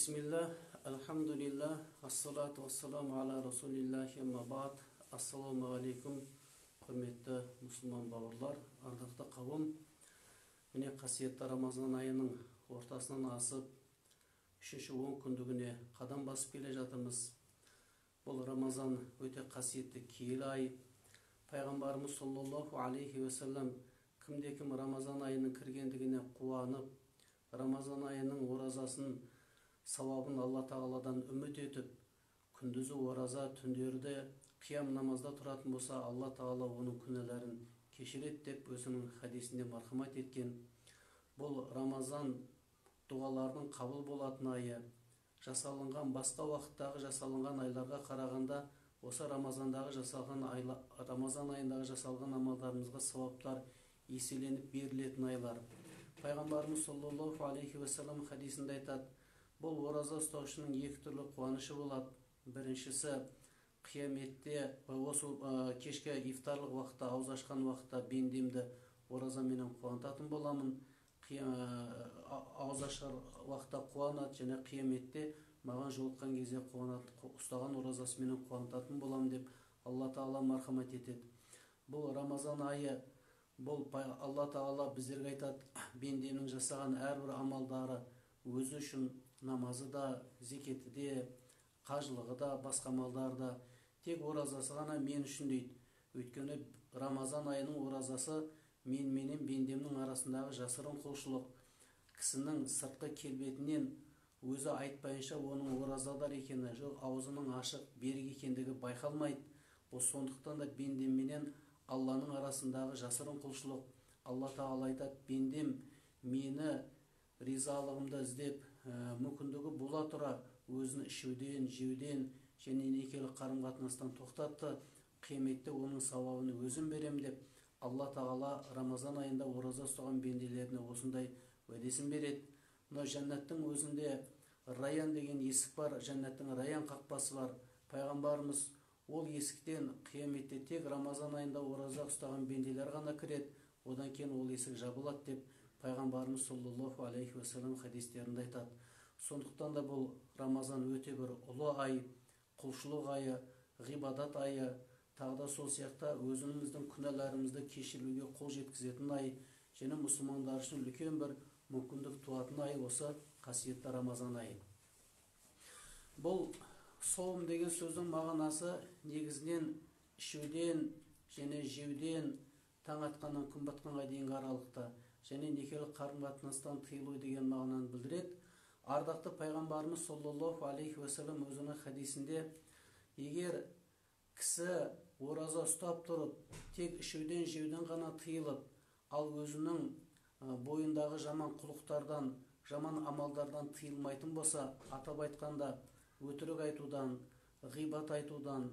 Бисмилlah, алхамдулилlah, ассалату вассаламу ала расулиллахи мабад. Ассаламу алейкум, құрметті мұсылман бауырлар, ардақты қауым. Міне қасиетті Рамазан айының ортасынан асып, үшінші 10 күндігіне қадам басып келе жатырмыз. Бұл Рамазан өте қасиетті киелі ай. Пайғамбарымыз саллаллаху алейхи вассалам кімде-кім Рамазан айының кіргендігіне қуанып, Рамазан айының оразасын сауабын Алла тағаладан үміт етіп, күндізі ораза, түндерді қиям намазда тұратын болса, Алла тағала оның күнәләрін кешіреді деп өзінің хадисінде мархамат еткен. Бұл Рамазан дұғалардың қабыл болатын айы. Жасалынған басқа уақыттағы жасалынған айларға қарағанда, осы Рамазан айындағы жасалған амалдарымызға сауаптар еселеніп берілетін айлар. Пайғамбарымыз саллаллаху алейхи вассалам хадисінде айтады: бұл ораза ұстаушының екі түрлі қуанышы болады. Біріншісі, қияметте осы кешке ифтарлық уақытта, ауыз ашқан уақытта бендемді оразаменен қуантатын боламын. Ауыз ашар уақытта қуанады және қияметте маған жолыққан кезде ұстаған оразасымен қуантатын боламын деп Алла тағала мархамат етеді. Бұл Рамазан айы, бұл Алла тағала біздерге айтады: бендемнің жасаған әрбір амалдары өзі үшін, намазы да, зекеті де, қажылығы да, басқа амалдары да, тек оразасы ғана мен үшін дейді. Өйткені Рамазан айының оразасы менен бендемнің арасындағы жасырын құлшылық. Кісінің сыртқы келбетінен өзі айтпайынша оның оразадар екені, жоқ аузының ашық, берік екендігі байқалмайды. Бұл сондықтан да бендемменен Алланың арасындағы жасырын құлшылық. Алла тағала айтады: бендем мені ризалығымды іздеп, мүмкіндігі бола тұра өзін ішуден, жеуден және некелі қарым-қатынастан тоқтатты. Қияметте оның сауабын өзім берем деп Алла тағала Рамазан айында ораза ұстаған бенделеріне осындай уәдесін береді. Мына жәннаттың өзінде Раян деген есік бар, жәннаттың Раян қақпасы бар. Пайғамбарымыз ол есіктен қияметте тек Рамазан айында ораза ұстаған бенделер ғана кіреді, одан кейін ол есік жабылады деп Пайғамбарымыз саллаллаху алейхи вассалам хадистерінде айтады. Сондықтан да бұл Рамазан өте бір ұлы ай, құлшылық айы, ғибадат айы, тағы да сол сияқты өзіміздің күнәларымызды кешіруге қол жеткізетін ай, және мұсылмандар үшін үлкен бір мүмкіндік туатын ай осы қасиетті Рамазан айы. Бұл сауым деген сөздің мағынасы негізінен ішуден және жеуден таң атқаннан күн батқанға дейінгі аралықта және некелі қарым-қатынастан тыйылу деген мағынаны білдіреді. Ардақты пайғамбарымыз саллаллаху алейхи вассалам өзінің хадисінде: егер кісі ораза ұстап тұрып, тек ішуден, жеуден ғана тыйылып, ал өзінің бойындағы жаман құлықтардан, жаман амалдардан тыйылмайтын болса, атап айтқанда өтірік айтудан, ғибат айтудан,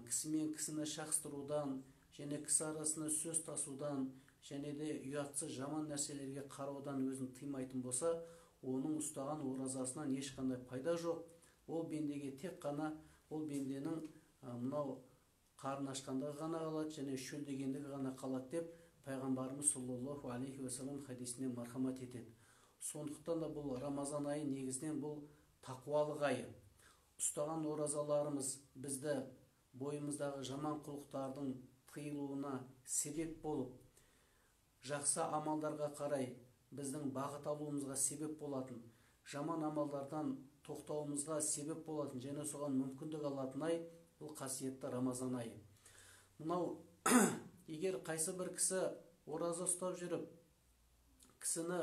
кісімен кісіні шақыстырудан және кісі арасында сөз тасудан және де ұятсыз жаман нәрселерге қараудан өзін тыймайтын болса, оның ұстаған оразасынан ешқандай пайда жоқ. Ол бендеге тек қана ол бенденің мынау қарын ашқандығы ғана қалады және шөлдегендігі ғана қалады деп Пайғамбарымыз саллаллаху алейхи вассалам хадисіне мархамат етеді. Сондықтан да бұл Рамазан айы негізінен бұл тақуалық айы. Ұстаған оразаларымыз бізді бойымыздағы жаман құлықтардың тыйылуына себеп болып, жақсы амалдарға қарай біздің бағыт алуымызға себеп болатын, жаман амалдардан тоқтауымызға себеп болатын және соған мүмкіндік алатын ай бұл қасиетті Рамазан айы. Мынау егер қайсы бір кісі ораза ұстап жүріп, кісіні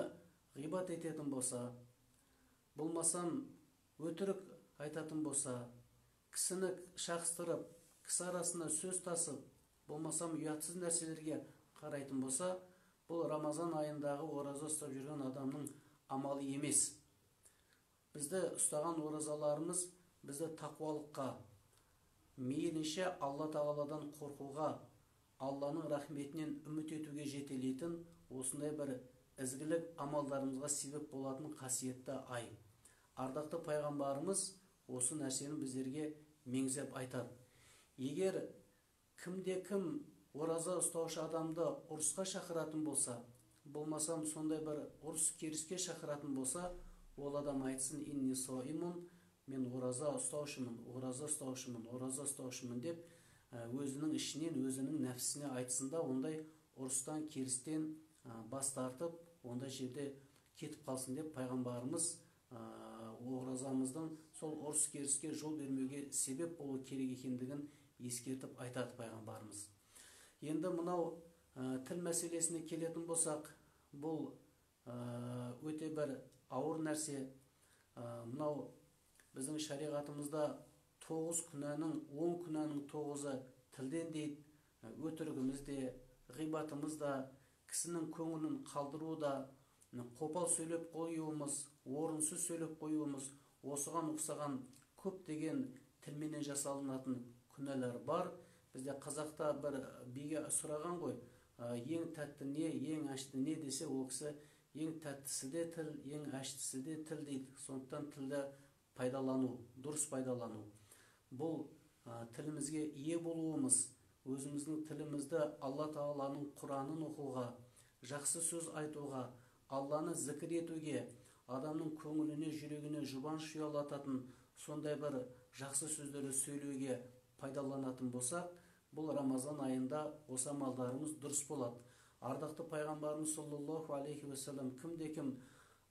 ғибат ететін болса, болмасам өтірік айтатын болса, кісіні шақыстырып, кісі арасында сөз тасып, болмасам ұятсыз нәрселерге қарайтын болса, бұл Рамазан айындағы ораза ұстап жүрген адамның амалы емес. Бізді ұстаған оразаларымыз бізді тақуалыққа, мейлінше Алла тағаладан қорқуға, Алланың рахметінен үміт етуге жетелейтін осындай бір ізгілік амалдарымызға себеп болатын қасиетті ай. Ардақты пайғамбарымыз осы нәрсені біздерге меңзеп айтады: егер кімде-кім ораза ұстаушы адамды ұрысқа шақыратын болса, болмасам сондай бір ұрыс керіске шақыратын болса, ол адам айтсын инни соимун, мен ораза ұстаушымын, ораза ұстаушымын, ораза ұстаушымын деп өзінің ішінен өзінің нәпсісіне айтсын да, ондай ұрыстан керістен бас тартып, ондай жерде кетіп қалсын деп пайғамбарымыз оразамыздың сол ұрыс керіске жол бермеуге себеп болу керек екендігін ескертіп айтады пайғамбарымыз. Енді мынау тіл мәселесіне келетін болсақ, бұл өте бір ауыр нәрсе. Мынау біздің шариғатымызда 9 күнәнің 10 күнәнің 9-ы тілден дейді. Өтірігіміз де, ғибатымыз да, кісінің көңілін қалдыру да, қопал сөйлеп қоюымыз, орынсыз сөйлеп қоюымыз, осыған ұқсаған көптеген тілменен жасалынатын күнәлар бар. Бізде қазақта бір биге сұраған ғой, ең тәтті не, ең әшті не десе, ол кісі ең тәттісі де тіл, ең әштісі де тіл дейді. Сондықтан тілді пайдалану, дұрыс пайдалану. Бұл тілімізге ие болуымыз, өзіміздің тілімізді Алла Тағаланың Құранын оқуға, жақсы сөз айтуға, Алланы зікір етуге, адамның көңіліне, жүрегіне жұбаныш ұялататын сондай бір жақсы сөздерді сөйлеуге пайдаланатын болсақ, бұл Рамазан айында осы амалдарымыз дұрыс болады. Ардақты пайғамбарымыз саллаллаху алейхи уассалам кімде-кім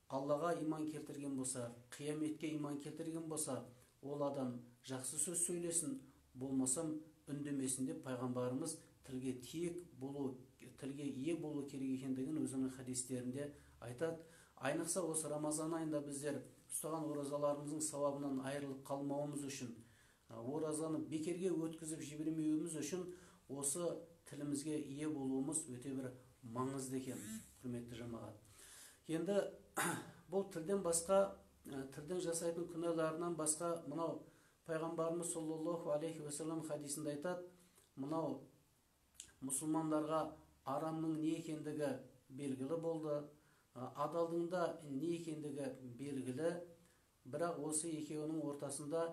Аллаға иман келтірген болса, қияметке иман келтірген болса, ол адам жақсы сөз сөйлесін, болмасам үндемесін деп пайғамбарымыз тілге тиек болу, тілге ие болу керек екендігін өзінің хадистерінде айтады. Айнықса осы Рамазан айында біздер ұстаған оразаларымыздың сауабынан айырылып қалмауымыз үшін, оразаны бекерге өткізіп жібермеуіміз үшін осы тілімізге ие болуымыз өте бір маңызды екен, құрметті жамағат. Енді бұл тілден басқа, тілдің жасайтын күнәларынан басқа, мынау пайғамбарымыз саллаллаху алейхи уассалам хадисінде айтады, мынау мұсылмандарға арамның не екендігі белгілі болды, адалдың да не екендігі белгілі, бірақ осы екеуінің ортасында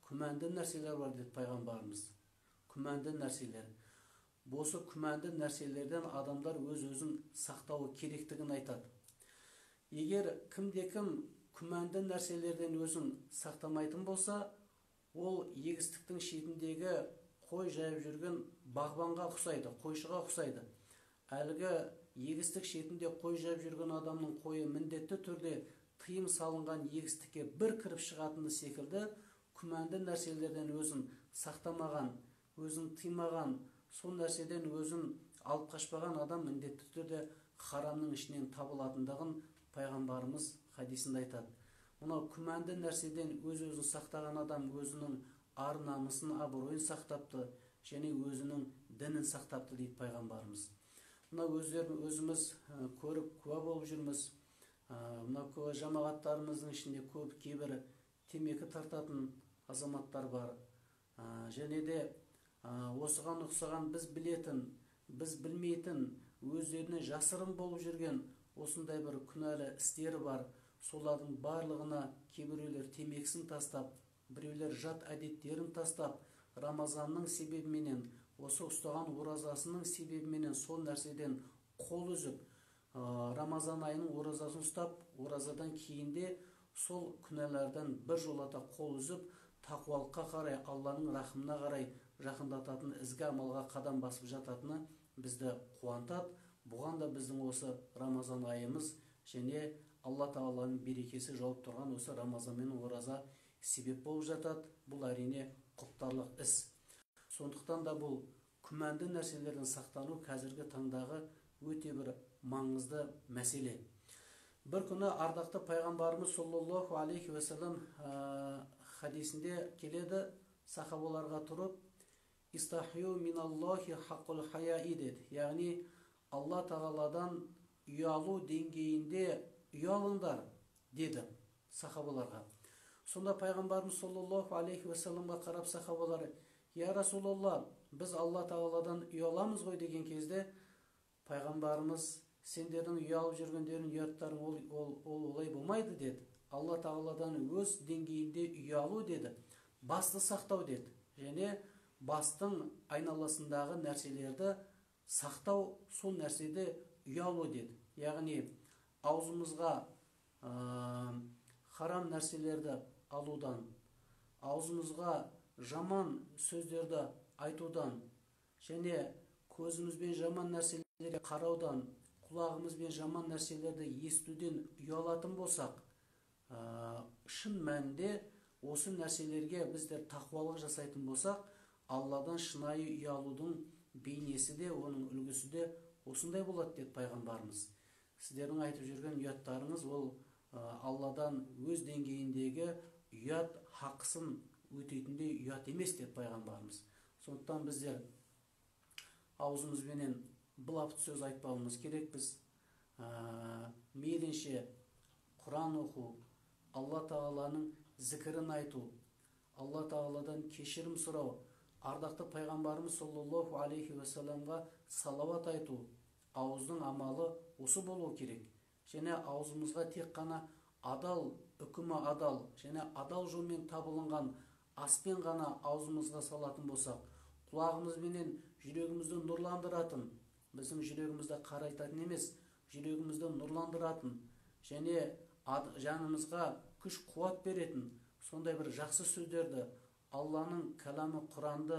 күмәнді нәрселер бар деді пайғамбарымыз. Күмәнді нәрселер. Осы күмәнді нәрселерден адамдар өз-өзін сақтауы керектігін айтады. Егер кімде-кім күмәнді нәрселерден өзін сақтамайтын болса, ол егістіктің шетіндегі қой жайып жүрген бағбанға ұқсайды, қойшыға ұқсайды. Әлгі егістік шетінде қой жайып жүрген адамның қойы міндетті түрде тыйым салынған егістікке бір кіріп шығатыны секілді, күмәнді нәрселерден өзін сақтамаған, өзін тыймаған, сол нәрседен өзін алып қашпаған адам міндетті түрде харамның ішінен табылатындығын пайғамбарымыз хадисінде айтады. Мынау күмәнді нәрседен өзін сақтаған адам өзінің ар-намысын, абыройын сақтапты, және өзінің дінін сақтапты дейді пайғамбарымыз. Мынау өзіміз көріп куә болып жүрміз. Мынау жамағаттарымыздың ішінде көп кейбір темекі тартатын азаматтар бар. Және де осыған ұқсаған біз білетін, біз білмейтін, өздеріне жасырын болып жүрген осындай бір күнәлі істері бар. Солардың барлығына кейбіреулер темекісін тастап, біреулер жат әдеттерін тастап, Рамазанның себебіменен, осы ұстаған оразасының себебіменен сол нәрседен қол үзіп, Рамазан айының оразасын ұстап, оразадан кейінде сол күнәлардан бір жолата қол үзіп, тақуалыққа қарай, Алланың рахымына қарай жақындататын ізгі амалға қадам басып жататыны бізді қуантады. Бұған да біздің осы Рамазан айымыз және Алла Тағаланың берекесі жауып тұрған осы Рамазан мен ораза себеп болып жатады. Бұл әрине құптарлық іс. Сондықтан да бұл күмәнді нәрселерден сақтану қазіргі таңдағы өте бір маңызды мәселе. Бір күні ардақты пайғамбарымыз саллаллаху алейхи уассалам хадисінде келеді, сахабаларға тұрып, «Истахию миналлахи хаққул хаяи» деді. Яғни Алла Тағаладан ұялу деңгейінде ұялыңдар деді сахабаларға. Сонда пайғамбарымыз саллаллаху алейхи уассаламға қарап сахабалар, «Я Расулалла, біз Алла Тағаладан ұяламыз ғой» деген кезде пайғамбарымыз, сендердің ұялып жүргендерің, ұяттарың ол олай болмайды деді. Алла Тағаладан өз деңгейінде ұялу деді, басты сақтау деді. Және бастың айналасындағы нәрселерді сақтау, сол нәрседе ұялу деді. Яғни аузымызға харам нәрселерді алудан, аузымызға жаман сөздерді айтудан, және көзімізбен жаман нәрселерге қараудан, құлағымызбен жаман нәрселерді естуден ұялатын болсақ, шын мәнінде осы нәрселерге біздер тақуалық жасайтын болсақ, Алладан шынайы ұялудың бейнесі де, оның үлгісі де осындай болады деді пайғамбарымыз. Сіздердің айтып жүрген ұяттарыңыз ол Алладан өз деңгейіндегі ұят хақысын өтейтіндей ұят емес деді пайғамбарымыз. Сондықтан біздер аузымызбенен былапыт сөз айтпауымыз керекпіз. Мейлінше Құран оқу, Алла Тағаланың зікірін айту, Алла Тағаладан кешірім сұрау, ардақты пайғамбарымыз саллаллаху алейхи уассаламға салауат айту, ауыздың амалы осы болу керек. Және аузымызға тек қана адал, үкімі адал, және адал жолмен табылынған аспен ғана аузымызға салатын болсақ, құлағымызбенен жүрегімізді нұрландыратын, біздің жүрегімізді қарайтатын емес, жүрегімізді нұрландыратын, және жанымызға күш қуат беретін сондай бір жақсы сөздерді, Алланың кәламы Құранды,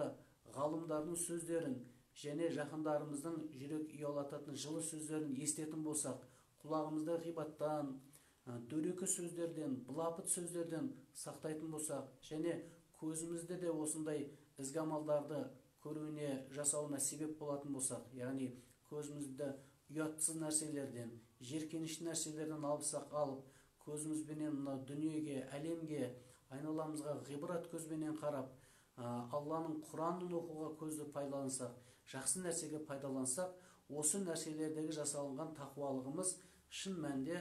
ғалымдардың сөздерін және жақындарымыздың жүрек ұялататын жылы сөздерін естетін болсақ, құлағымызды ғибаттан, дөрекі сөздерден, былапыт сөздерден сақтайтын болсақ, және көзімізді де осындай ізгі амалдарды көруіне, жасауына себеп болатын болсақ, яғни көзімізді ұятсыз нәрселерден, жеркенішті нәрселерден алып, көзімізбенен мына дүниеге, әлемге, айналамызға ғибрат көзбенен қарап, Алланың Құранын оқуға көзді пайдалансақ, жақсы нәрсеге пайдалансақ, осы нәрселердегі жасалынған тақуалығымыз шын мәнде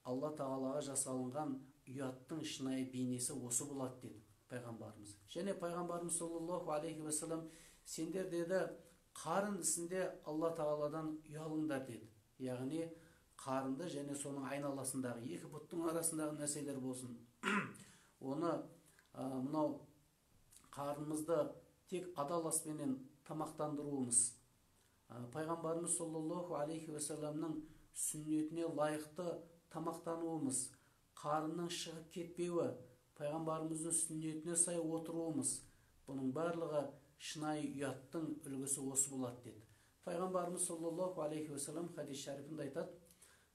Алла Тағалаға жасалынған ұяттың шынайы бейнесі осы болады деді пайғамбарымыз. Және пайғамбарымыз саллаллаху алейхи уассалам, сендер деді, қарын ісінде Алла Тағаладан ұялыңдар деді. Яғни қарынды және соның айналасындағы екі бұттың арасындағы нәрселер болсын. Оны мынау қарнымызды тек адал аспенен тамақтандыруымыз, пайғамбарымыз саллаллаху алейхи уассаламның сүннетіне лайықты тамақтануымыз, қарынның шығып кетпеуі, пайғамбарымыздың сүннетіне сай отыруымыз, бұның барлығы шынайы ұяттың үлгісі осы болады деді. Пайғамбарымыз саллаллаху алейхи уассалам хадис шарифында айтады,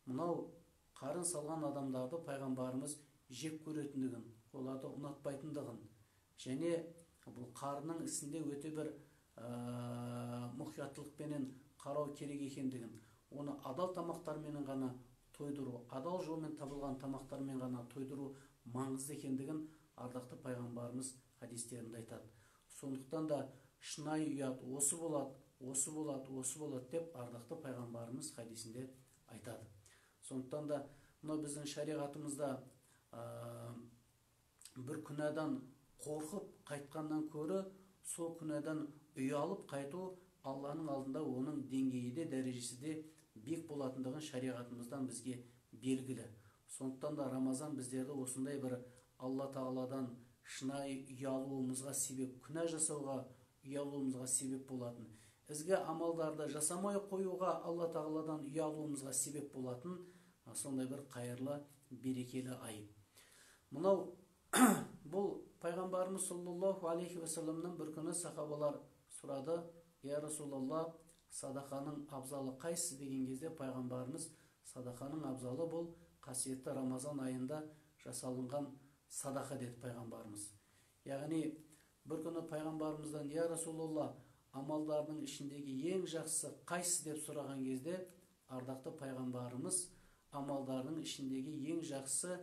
мынау қарын салған адамдарды пайғамбарымыз жек көретіндігін, оларды ұнатпайтындығын, және бұл қарынның ісінде өте бір мұқияттылықпенен қарау керек екендігін, оны адал тамақтармен ғана тойдыру, адал жолмен табылған тамақтармен ғана тойдыру маңызды екендігін ардақты пайғамбарымыз хадистерінде айтады. Сондықтан да шынайы ұят осы болады деп ардақты пайғамбарымыз хадисінде айтады. Сондықтан да мынау біздің шариғатымызда бір күнәдан қорқып қайтқаннан көрі, сол күнәдан ұялып қайту Алланың алдында оның деңгейі де, дәрежесі де бек болатындығын шариғатымыздан бізге белгілі. Сондықтан да Рамазан біздерді осындай бір Алла Тағаладан шынайы ұялуымызға себеп, күнә жасауға ұялуымызға себеп болатын, ізгі амалдарды жасамай қоюға Алла Тағаладан ұялуымызға себеп болатын сондай бір қайырлы, берекелі ай. Мынау бұл пайғамбарымыз саллаллаху алейхи уассаламнан бір күні сахабалар сұрады, я Расулалла, садақаның абзалы қайсысы деген кезде пайғамбарымыз садақаның абзалы бұл қасиетті Рамазан айында жасалынған садақа деді пайғамбарымыз. Яғни бір күні пайғамбарымыздан, я Расулалла, амалдардың ішіндегі ең жақсысы қайсысы деп сұраған кезде, ардақты пайғамбарымыз амалдардың ішіндегі ең жақсысы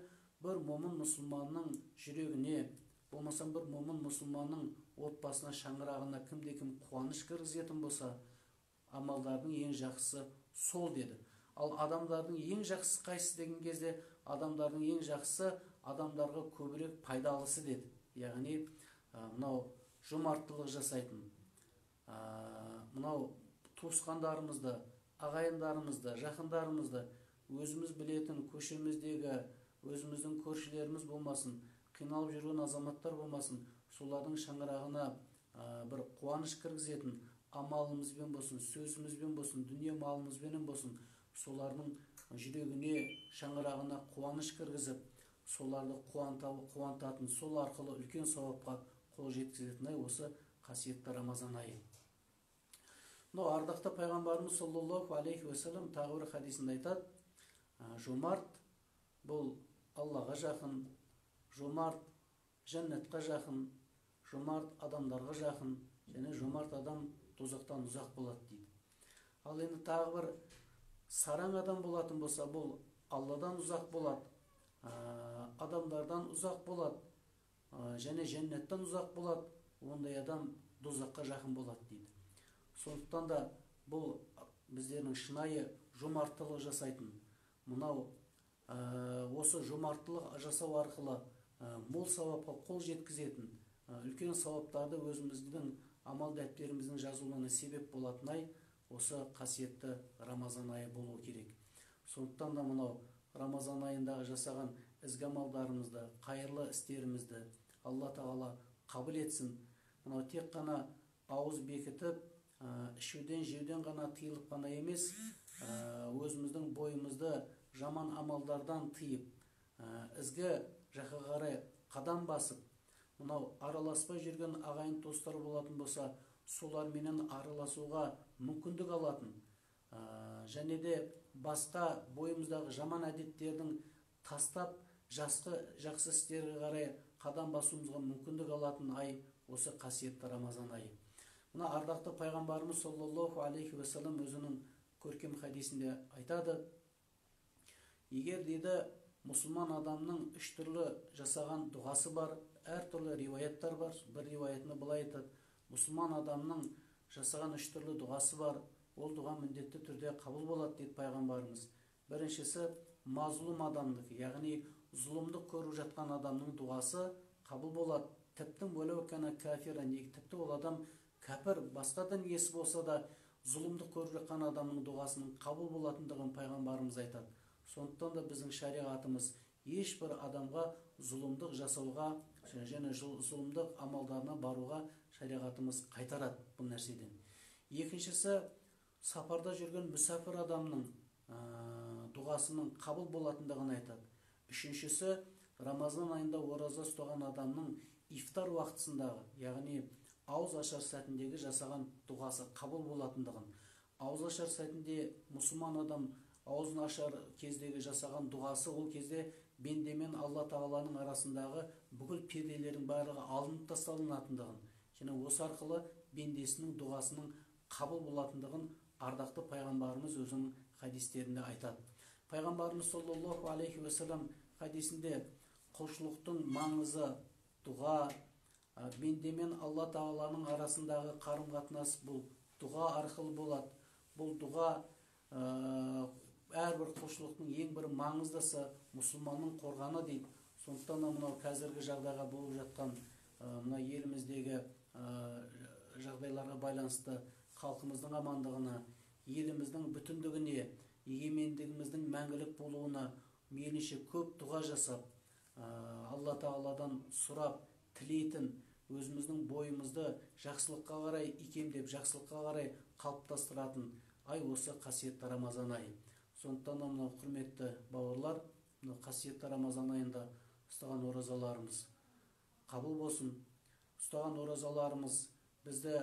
бір момын мұсылманның жүрегіне, болмаса бір момын мұсылманның отбасына, шаңырағына кімде-кім қуаныш кіргізетін болса, амалдардың ең жақсысы сол деді. Ал адамдардың ең жақсысы қайсысы деген кезде, адамдардың ең жақсысы адамдарға көбірек пайдалысы деді. Яғни мынау жомарттылық жасайтын, мынау туысқандарымызды, ағайындарымызды, жақындарымызды, өзіміз білетін көшеміздегі өзіміздің көршілеріміз болмасын, қиналып жүрген азаматтар болмасын, солардың шаңырағына бір қуаныш кіргізетін амалымызбен болсын, сөзімізбен болсын, дүние малымызбен болсын, солардың жүрегіне, шаңырағына қуаныш кіргізіп, соларды қуантатын, сол арқылы үлкен сауапқа қол жеткізетін ай осы қасиетті Рамазан айы. Ардақты пайғамбарымыз саллаллаху алейхи уассалам тағы бір хадисінде айтады, жомарт бұл Аллаға жақын, жомарт жәннатқа жақын, жомарт адамдарға жақын, және жомарт адам тозақтан ұзақ болады дейді. Ал енді тағы бір сараң адам болатын болса, бұл Алладан ұзақ болады, адамдардан ұзақ болады, және жәннаттан ұзақ болады, ондай адам тозаққа жақын болады дейді. Сондықтан да бұл біздердің шынайы жомарттылық жасайтын, мынау осы жомарттылық жасау арқылы мол сауапқа қол жеткізетін, үлкен сауаптарды өзіміздің амал дәптеріміздің жазылуына себеп болатын ай осы қасиетті Рамазан айы болу керек. Сондықтан да мынау Рамазан айындағы жасаған ізгі амалдарымызды, қайырлы істерімізді Алла тағала қабыл етсін. Мынау тек қана ауыз бекітіп, ішуден, жеуден ғана тыйылып қана емес, өзіміздің бойымызды жаман амалдардан тыйып, ізгі жаққа қарай қадам басып, мынау араласпай жүрген ағайын достар болатын болса, соларменен араласуға мүмкіндік алатын, және де басқа бойымыздағы жаман әдеттердің тастап, жақсы істерге қарай қадам басуымызға мүмкіндік алатын ай осы қасиетті Рамазан айы. Мына ардақты пайғамбарымыз саллаллаху алейхи уассалам өзінің көркем хадисінде айтады, егер дейді мұсылман адамның 3 түрлі жасаған дұғасы бар, әр түрлі риуаяттар бар. Бір риуаятында былай айтады, мұсылман адамның жасаған 3 түрлі дұғасы бар, ол дұға міндетті түрде қабыл болады дейді пайғамбарымыз. Біріншісі мазлум адамдық, яғни зұлымдық көріп жатқан адамның дұғасы қабыл болады. Тіптен бөлеу кәна кафира, тіпті ол адам кәпір, басқа дін иесі болса да зұлымдық көріп жатқан адамның дұғасының қабыл болатындығын пайғамбарымыз айтады. Сондықтан да біздің шариғатымыз ешбір адамға зұлымдық жасауға және зұлымдық амалдарына баруға шариғатымыз қайтарады бұл нәрседен. Екіншісі, сапарда жүрген мүсәпір адамның дұғасының қабыл болатындығын айтады. Үшіншісі, Рамазан айында ораза ұстаған адамның ифтар уақытысындағы, яғни ауыз ашар сәтіндегі жасаған дұғасы қабыл болатындығын. Ауыз ашар сәтінде мұсылман адам аузын ашар кездегі жасаған дұғасы, ол кезде бенде мен Алла тағаланың арасындағы бүкіл перделердің барлығы алынып тасталынатындығын, және осы арқылы бендесінің дұғасының қабыл болатындығын ардақты пайғамбарымыз өзінің хадистерінде айтады. Пайғамбарымыз саллаллаху алейхи уассалам хадисінде құлшылықтың маңызы дұға, бенде мен Алла тағаланың арасындағы қарым-қатынас бұл дұға арқылы болады. Бұл дұға әрбір құлшылықтың ең бір маңыздысы, мұсылманның қорғаны дейді. Сондықтан да мынау қазіргі жағдайға болып жатқан мына еліміздегі жағдайларға байланысты халқымыздың амандығына, еліміздің бүтіндігіне, егемендігіміздің мәңгілік болуына мейлінше көп дұға жасап, Алла тағаладан сұрап, тілейтін, өзіміздің бойымызды жақсылыққа қарай икемдеп, жақсылыққа қарай қалыптастыратын ай осы қасиетті Рамазан айы. Сондықтан да мынау құрметті бауырлар, мынау қасиетті Рамазан айында ұстаған оразаларымыз қабыл болсын. Ұстаған оразаларымыз бізді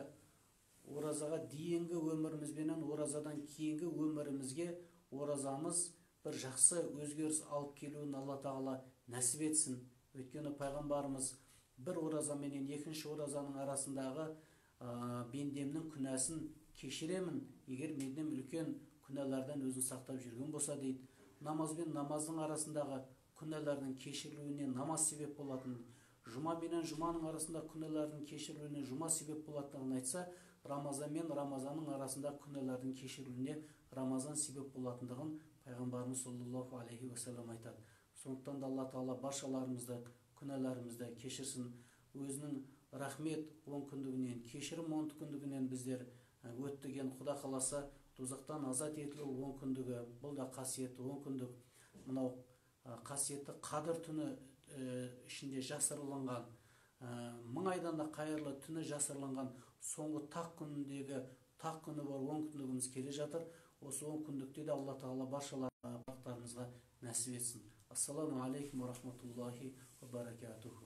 оразаға дейінгі өмірімізбенен оразадан кейінгі өмірімізге оразамыз бір жақсы өзгеріс алып келуін Алла тағала нәсіп етсін. Өйткені пайғамбарымыз бір ораза менен екінші оразаның арасындағы бендемнің күнәсін кешіремін, егер менен үлкен күнәлардан өзін сақтап жүрген болса дейді. Намаз бен намаздың арасындағы күнәлардың кешірілуіне намаз себеп болатын, жұма менен жұманың арасында күнәлардың кешірілуіне жұма себеп болатынын айтса, Рамазан мен Рамазанның арасында күнәлардың кешірілуіне Рамазан себеп болатындығын пайғамбарымыз саллаллаху алейхи уассалам айтады. Сондықтан да Алла тағала баршаларымызды, күнәларымызды кешірсін. Өзінің рахмет 10 күндігінен, кешірім 10 күндігінен біздер өттіген, Құда қаласа тозақтан азат етілу 10 күндігі, бұл да қасиетті 10 күндік. Мынау қасиетті қадір түні ішінде жасырылынған, 1000 айдан да қайырлы түні жасырылынған соңғы тақ күніндегі тақ күні бар 10 күндігіміз келе жатыр. Осы 10 күндікте де Алла тағала баршаларымызға нәсіп етсін. Ассаламу алейкум ва рахматуллахи ва баракатуху.